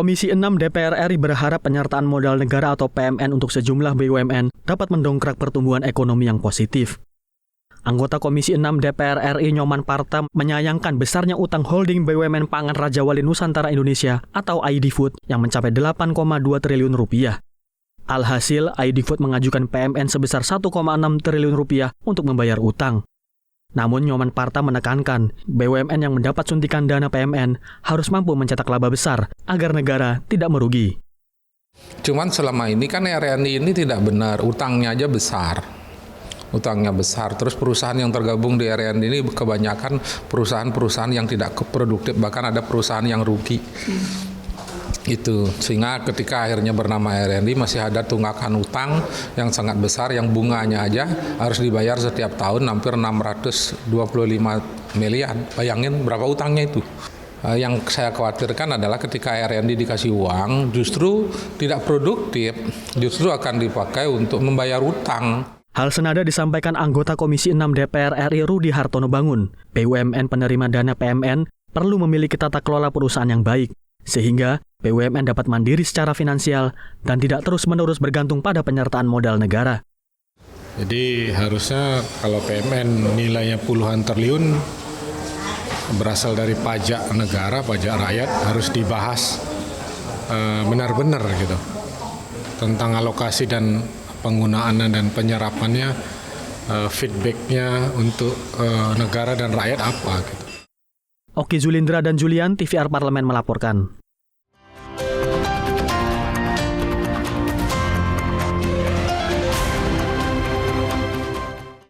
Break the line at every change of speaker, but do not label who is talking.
Komisi 6 DPR RI berharap penyertaan modal negara atau PMN untuk sejumlah BUMN dapat mendongkrak pertumbuhan ekonomi yang positif. Anggota Komisi 6 DPR RI Nyoman Parta menyayangkan besarnya utang holding BUMN Pangan Raja Wali Nusantara Indonesia atau ID Food yang mencapai 8,2 triliun rupiah. Alhasil, ID Food mengajukan PMN sebesar 1,6 triliun rupiah untuk membayar utang. Namun Nyoman Parta menekankan, BUMN yang mendapat suntikan dana PMN harus mampu mencetak laba besar agar negara tidak merugi.
Cuman selama ini kan RNI ini tidak benar, utangnya aja besar. Utangnya besar, terus perusahaan yang tergabung di RNI ini kebanyakan perusahaan-perusahaan yang tidak produktif, bahkan ada perusahaan yang rugi. Itu sehingga ketika akhirnya bernama RNI masih ada tunggakan utang yang sangat besar yang bunganya aja harus dibayar setiap tahun hampir 625 miliar. Bayangin berapa utangnya itu. Yang saya khawatirkan adalah ketika RNI dikasih uang justru tidak produktif, justru akan dipakai untuk membayar utang.
Hal senada disampaikan anggota Komisi 6 DPR RI Rudi Hartono Bangun. BUMN penerima dana PMN perlu memiliki tata kelola perusahaan yang baik, sehingga BUMN dapat mandiri secara finansial dan tidak terus-menerus bergantung pada penyertaan modal negara.
Jadi harusnya kalau PMN nilainya puluhan triliun berasal dari pajak negara, pajak rakyat harus dibahas benar-benar gitu tentang alokasi dan penggunaannya dan penyerapannya, feedbacknya untuk negara dan rakyat apa gitu.
Oki Zulindra dan Julian, TVR Parlemen melaporkan.